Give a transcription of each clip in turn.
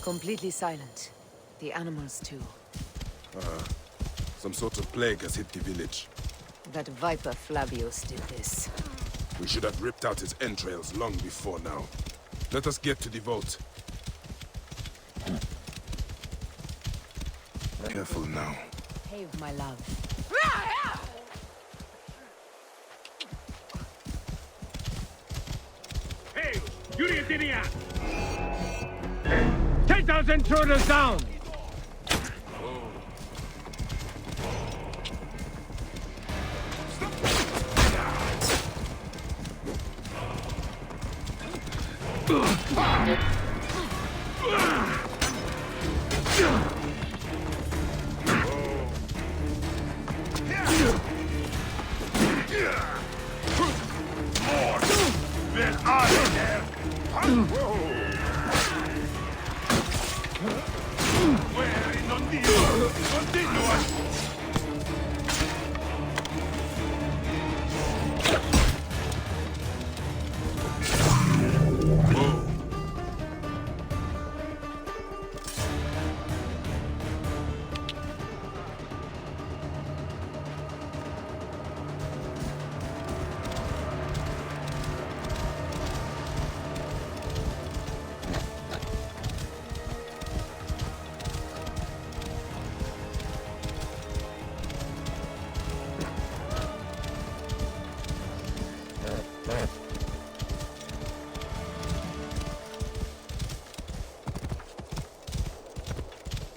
Completely silent. The animals too. Some sort of plague has hit the village. That viper Flavius did this. We should have ripped out his entrails long before now. Let us get to the vault. Careful now. Have my love. Hey, Yuri Dinia! Take those intruders down!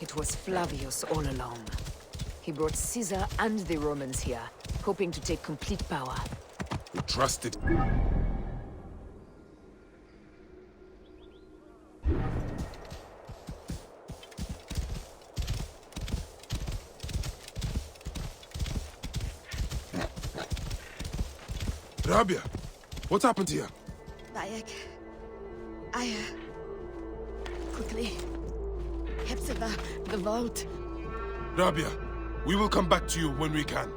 It was Flavius all along. He brought Caesar and the Romans here, hoping to take complete power. We trusted. Rabia, what happened here? Bayek. Aya. Quickly. Get to the vault. Rabia, we will come back to you when we can.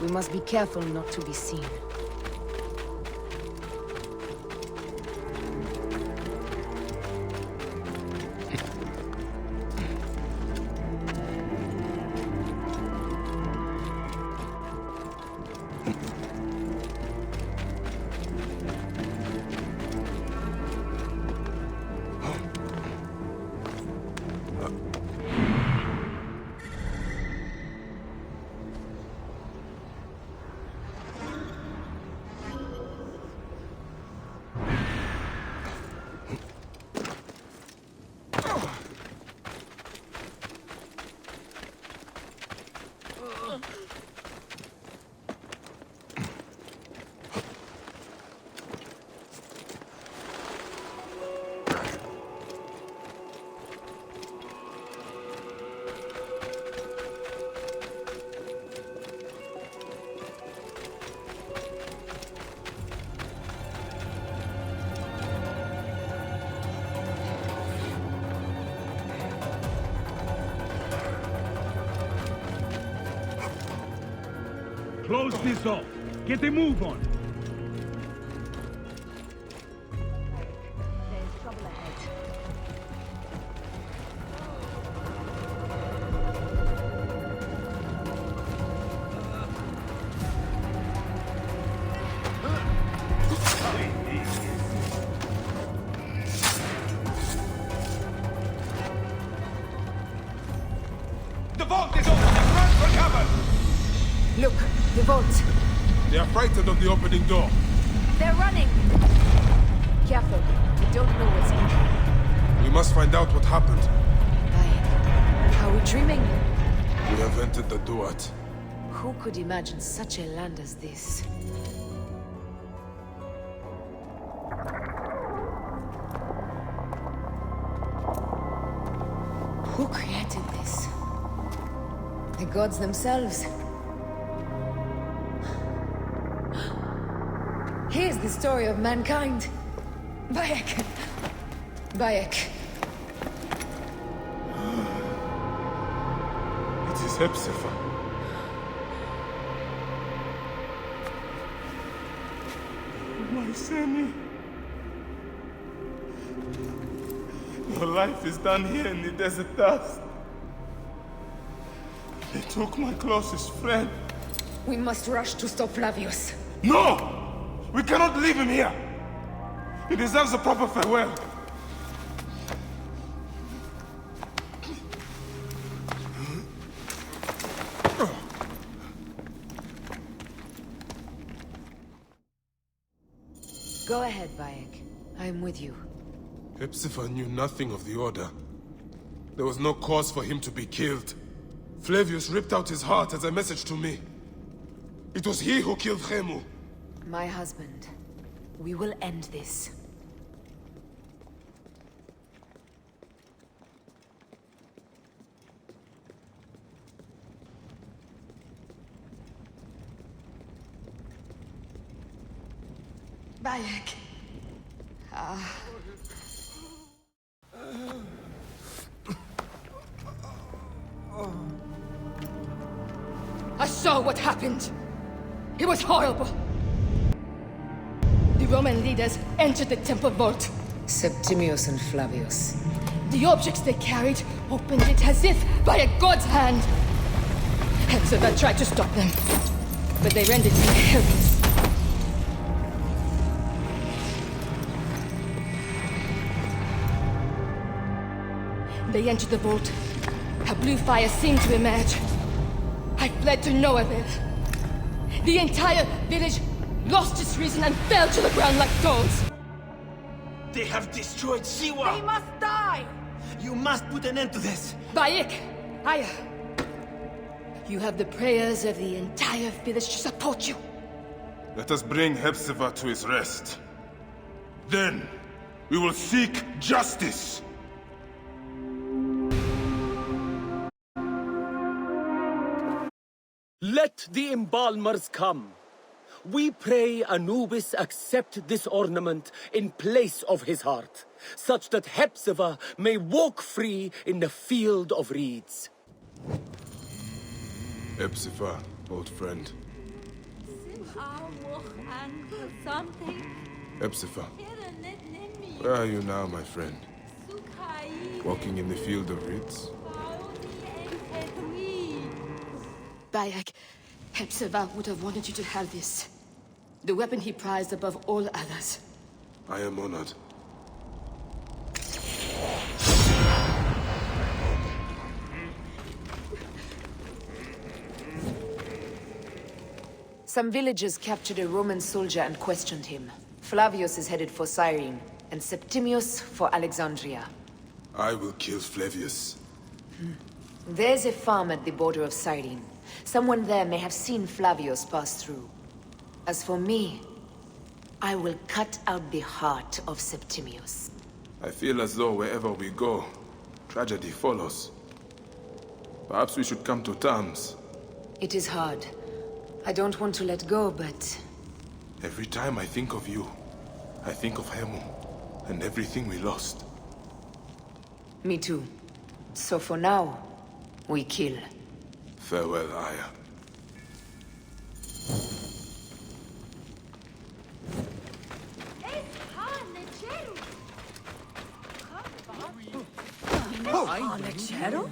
We must be careful not to be seen. Close this off. Get a move on. There's trouble ahead. The vault is open! Run for cover! Look, the vault. They are frightened of the opening door. They're running! Careful, we don't know what's in. We must find out what happened. Bayek, are we dreaming? We have entered the Duat. Who could imagine such a land as this? Who created this? The gods themselves? Here's the story of mankind. Bayek. Bayek. It is Hepzibah. my Seni. Your life is done here in the desert dust. They took my closest friend. We must rush to stop Flavius. No! We cannot leave him here! He deserves a proper farewell. Go ahead, Bayek. I am with you. Hepzibah knew nothing of the Order. There was no cause for him to be killed. Flavius ripped out his heart as a message to me. It was he who killed Khemu. My husband. We will end this. Bayek. I saw what happened. It was horrible. The Roman leaders entered the temple vault. Septimius and Flavius. The objects they carried opened it as if by a god's hand. Hepzibah tried to stop them, but they rendered him helpless. They entered the vault. A blue fire seemed to emerge. I fled to no avail. The entire village lost its reason and fell to the ground like dogs. They have destroyed Siwa! They must die! You must put an end to this! Bayek, Aya. You have the prayers of the entire village to support you. Let us bring Hepzibah to his rest. Then, we will seek justice! Let the embalmers come. We pray Anubis accept this ornament in place of his heart, such that Hepzibah may walk free in the field of reeds. Hepzibah, old friend. Hepzibah, where are you now, my friend? Walking in the field of reeds? Bayek, Hepzibah would have wanted you to have this. The weapon he prized above all others. I am honored. Some villagers captured a Roman soldier and questioned him. Flavius is headed for Cyrene, and Septimius for Alexandria. I will kill Flavius. There's a farm at the border of Cyrene. Someone there may have seen Flavius pass through. As for me, I will cut out the heart of Septimius. I feel as though wherever we go, tragedy follows. Perhaps we should come to terms. It is hard. I don't want to let go, but... Every time I think of you, I think of Khemu, and everything we lost. Me too. So for now, we kill. Farewell, Aya. Leggero?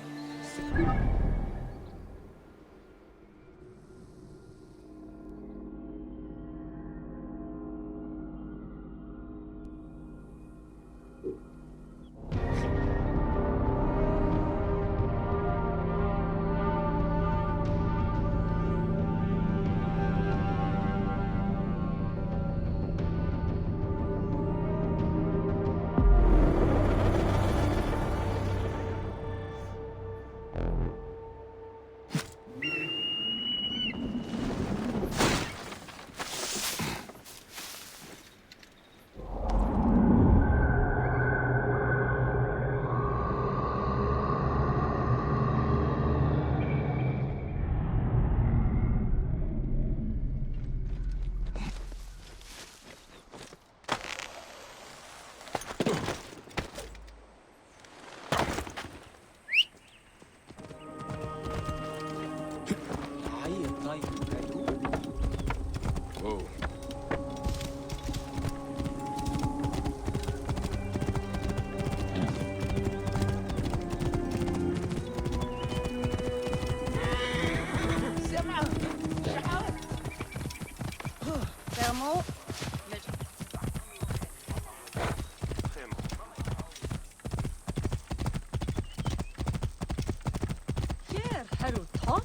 hot?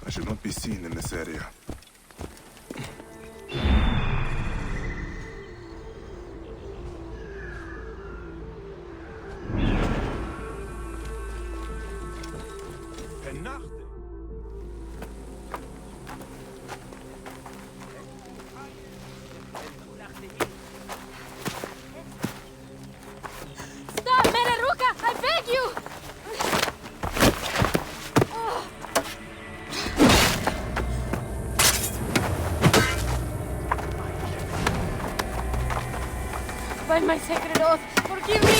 I should not be seen in this area. Stop, Meraruka! I beg you! By my sacred oath, forgive me!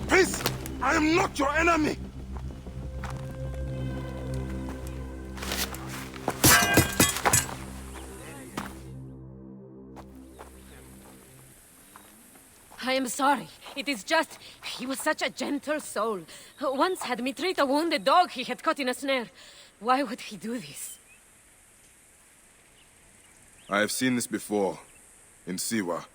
Peace! I am not your enemy! I am sorry. It is just... he was such a gentle soul. Once had me treat a wounded dog he had caught in a snare. Why would he do this? I have seen this before, in Siwa.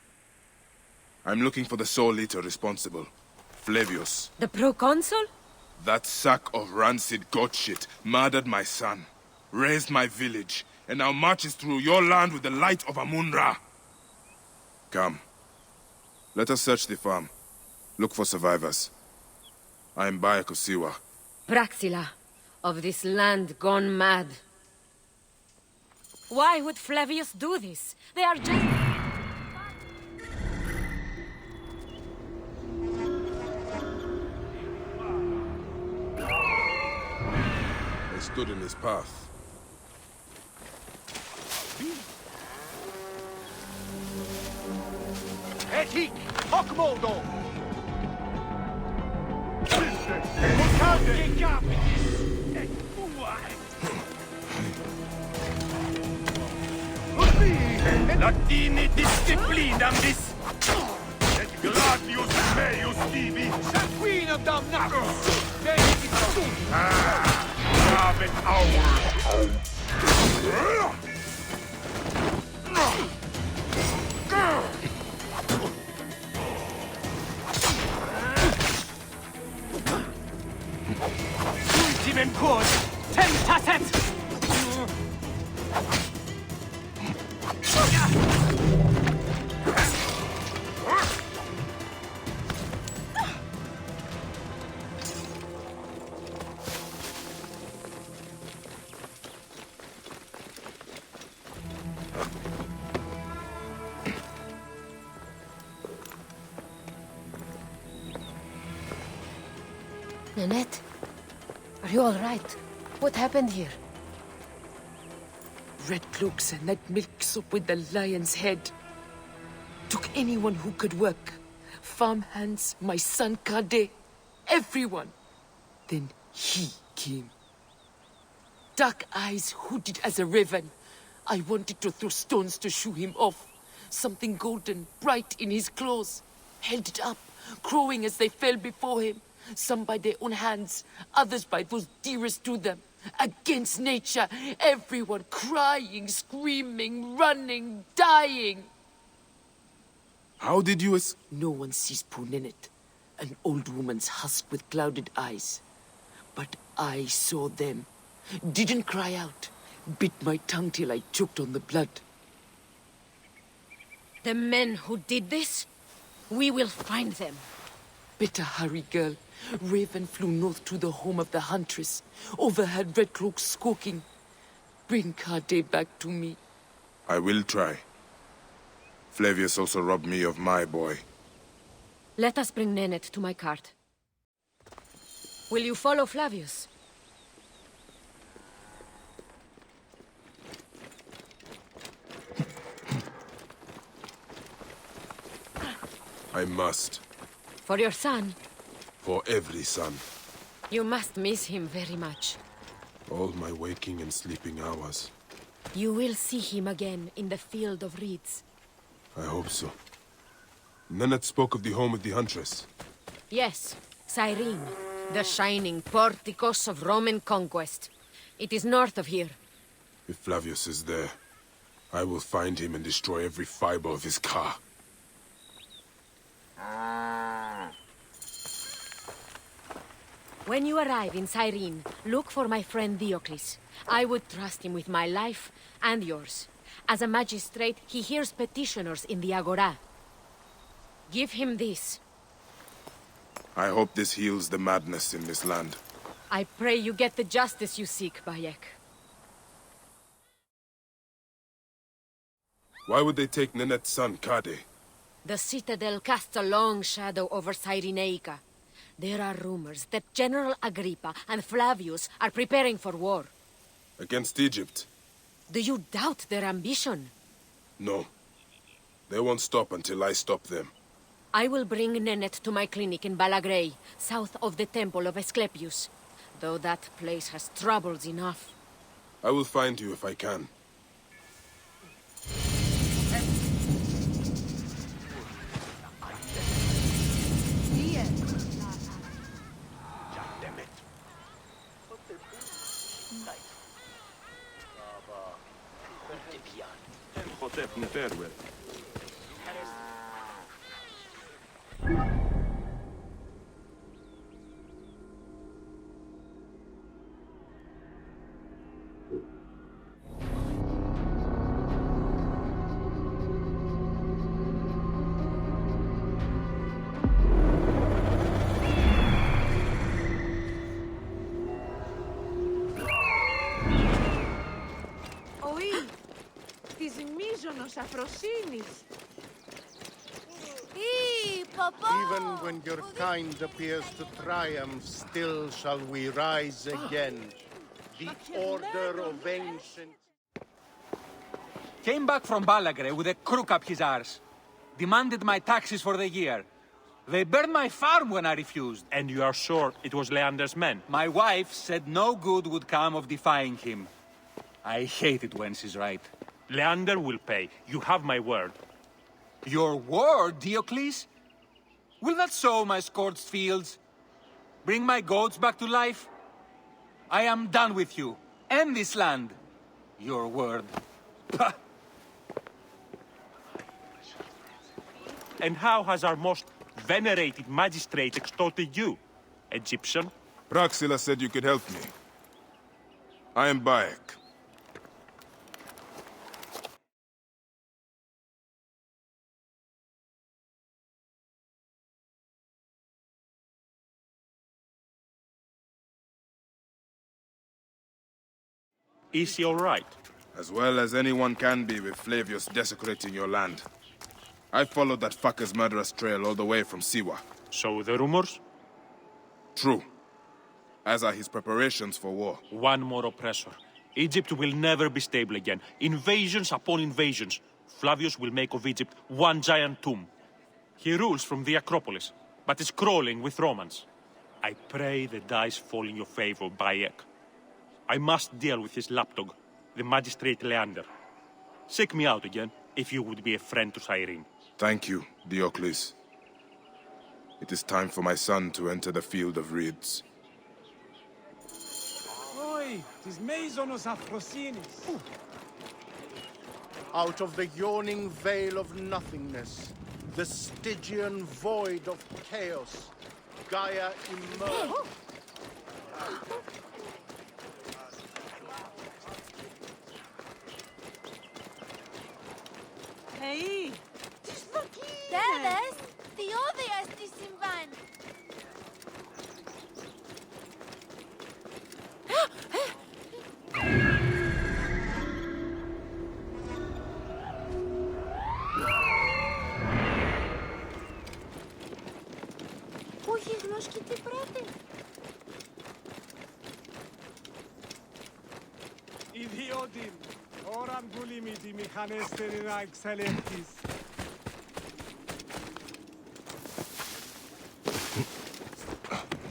I'm looking for the soul eater responsible. Flavius. The proconsul? That sack of rancid goat shit murdered my son, raised my village, and now marches through your land with the light of Amun-Ra. Come. Let us search the farm. Look for survivors. I am Bayek of Siwa. Praxila, of this land gone mad. Why would Flavius do this? They are just... I stood in his path. Etik! Hockmoldo! JakBGaming! Latini disciplinam vis! Et gradius meius divi! Sanguinum damnatus! Benedictum! Raven aur! Ultimem quod temptaset! Nanette, are you all right? What happened here? Red cloaks and that milk soup with the lion's head. Took anyone who could work. Farmhands, my son Kade, everyone. Then he came. Dark eyes hooded as a raven. I wanted to throw stones to shoo him off. Something golden, bright in his claws. Held it up, crowing as they fell before him. Some by their own hands, others by those dearest to them. Against nature, everyone crying, screaming, running, dying. How did you No one sees poor Nanette, an old woman's husk with clouded eyes. But I saw them. Didn't cry out. Bit my tongue till I choked on the blood. The men who did this? We will find them. Better hurry, girl. Raven flew north to the home of the huntress. Overheard Red Cloaks squawking. Bring Kade back to me. I will try. Flavius also robbed me of my boy. Let us bring Nanette to my cart. Will you follow Flavius? I must. For your son? For every son. You must miss him very much. All my waking and sleeping hours. You will see him again in the field of reeds. I hope so. Nennet spoke of the home of the Huntress. Yes, Cyrene, the shining porticos of Roman conquest. It is north of here. If Flavius is there, I will find him and destroy every fiber of his car. When you arrive in Cyrene, look for my friend Diocles. I would trust him with my life and yours. As a magistrate, he hears petitioners in the Agora. Give him this. I hope this heals the madness in this land. I pray you get the justice you seek, Bayek. Why would they take Nenet's son, Kade? The citadel casts a long shadow over Cyrenaica. There are rumors that General Agrippa and Flavius are preparing for war. Against Egypt? Do you doubt their ambition? No. They won't stop until I stop them. I will bring Nennet to my clinic in Balagrey, south of the Temple of Asclepius. Though that place has troubles enough. I will find you if I can. Even when your kind appears to triumph, still shall we rise again. The order of ancient... Came back from Balagre with a crook up his arse. Demanded my taxes for the year. They burned my farm when I refused. And you are sure it was Leander's men? My wife said no good would come of defying him. I hate it when she's right. Leander will pay. You have my word. Your word, Diocles? Will that sow my scorched fields? Bring my goats back to life? I am done with you, and this land. Your word. Pah! And how has our most venerated magistrate extorted you, Egyptian? Praxila said you could help me. I am Bayek. Is he all right? As well as anyone can be with Flavius desecrating your land. I followed that fucker's murderous trail all the way from Siwa. So the rumors? True. As are his preparations for war. One more oppressor. Egypt will never be stable again. Invasions upon invasions. Flavius will make of Egypt one giant tomb. He rules from the Acropolis, but is crawling with Romans. I pray the dice fall in your favor, Bayek. I must deal with his lapdog, the magistrate Leander. Seek me out again, if you would be a friend to Cyrene. Thank you, Diocles. It is time for my son to enter the field of reeds. Oi, tis Maisonos Afrosinis. Out of the yawning veil of nothingness, the Stygian void of chaos, Gaia emerged. Hey, τις δοκίμες! Τι όδια στη συμβάν! Όχι γλώσκει τι πρώτη. Ιδιότην, ώραν πουλήμι τη μηχανέστερη να εξελέχτης.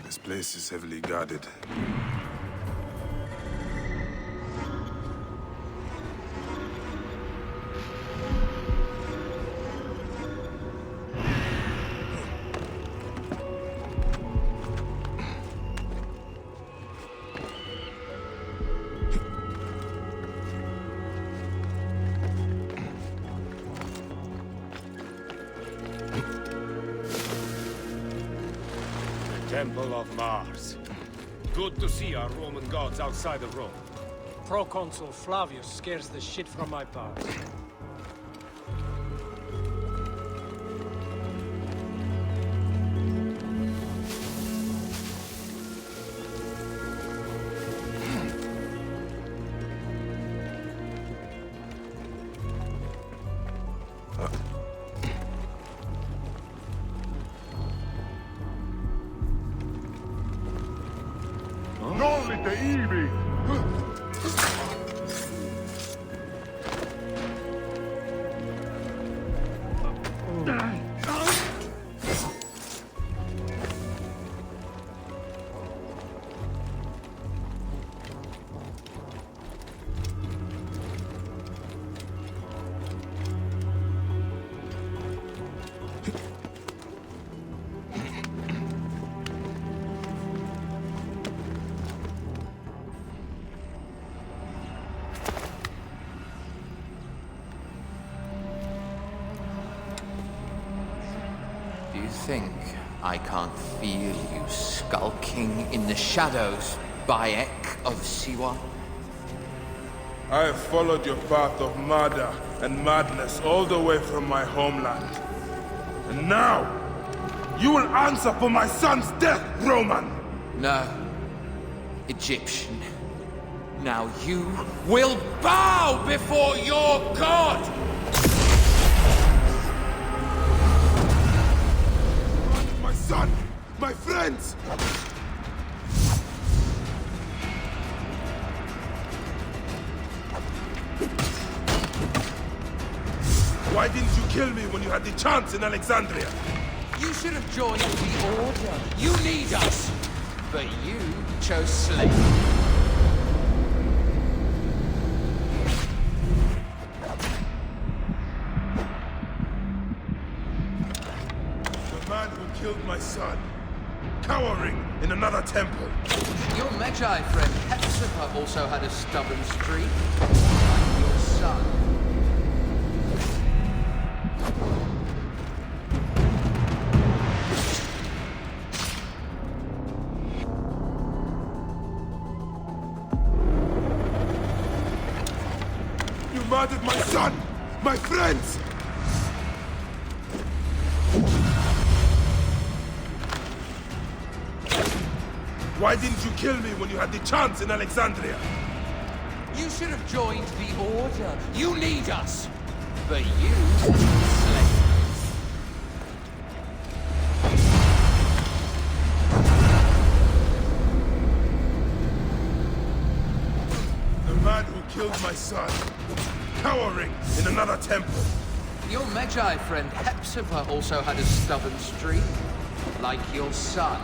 This place is heavily guarded. Temple of Mars. Good to see our Roman gods outside of Rome. Proconsul Flavius scares the shit from my parts. Do you think I can't feel you skulking in the shadows, Bayek of Siwa? I have followed your path of murder and madness all the way from my homeland. And now, you will answer for my son's death, Roman! No. Egyptian. Now you will bow before your god! My son! My friends! Why didn't you kill me when you had the chance in Alexandria? You should have joined the Order. You need us! But you chose slave. The man who killed my son, cowering in another temple. Your Medjay friend Hepzibah also had a stubborn streak, like your son. You murdered my son! My friends! Why didn't you kill me when you had the chance in Alexandria? You should have joined the Order. You need us! But you slave. The man who killed my son, cowering in another temple. Your Medjay friend Hepzibah also had a stubborn streak, like your son.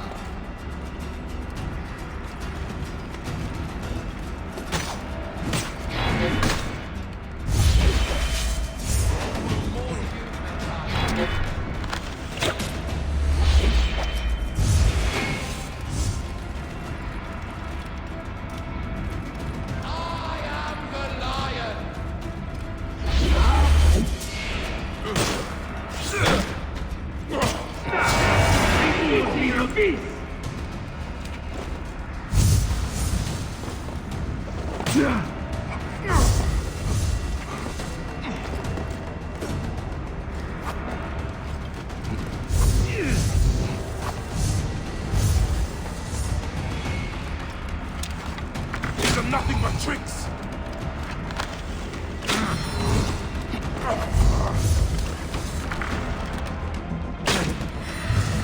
These are nothing but tricks!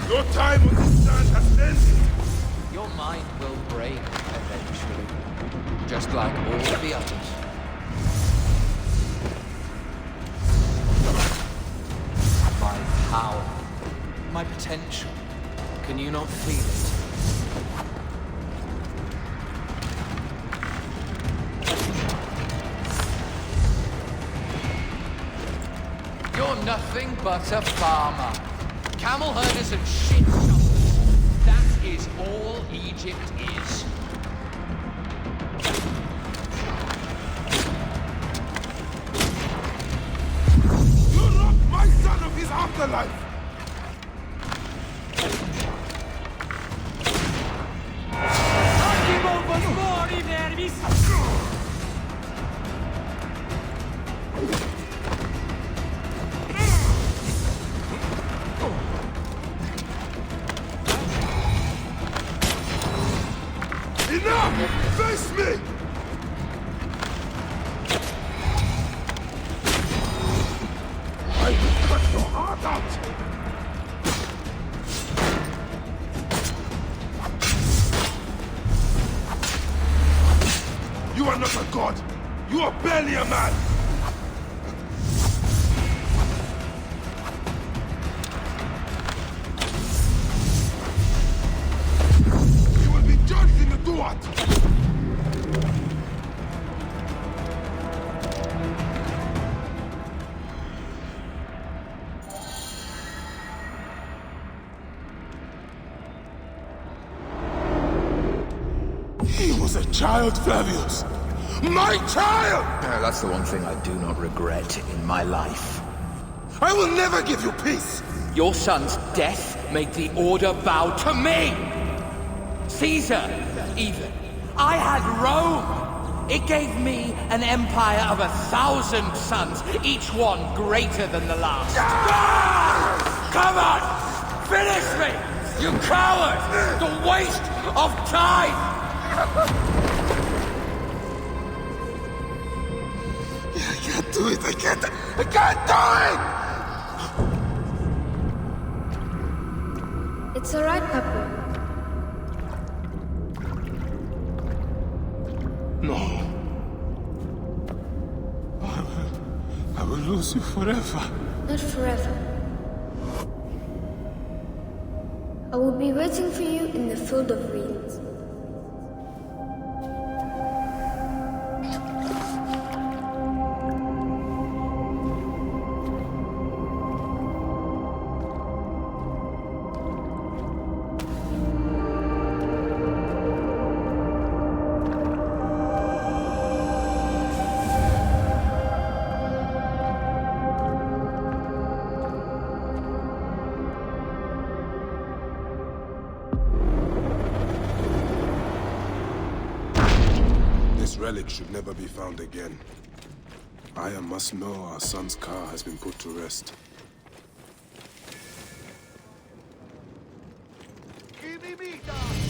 Your time on this land has ended! Your mind will break eventually, just like all the others. My power, my potential, can you not feel it? You're nothing but a farmer. Camel herders and shit shoppers. That is all Egypt is. You robbed my son of his afterlife! You are barely a man! You will be judged in the Duat! He was a child, Flavius! My child! That's the one thing I do not regret in my life. I will never give you peace! Your son's death made the Order bow to me! Caesar, even. I had Rome! It gave me an empire of 1,000 sons, each one greater than the last. Come on! Finish me! You coward! The waste of time! I can't do it! I can't do it! It's alright, Papa. No. I will lose you forever. Not forever. I will be waiting for you in the field of reeds. Relic should never be found again. Aya must know our son's car has been put to rest. Inimita!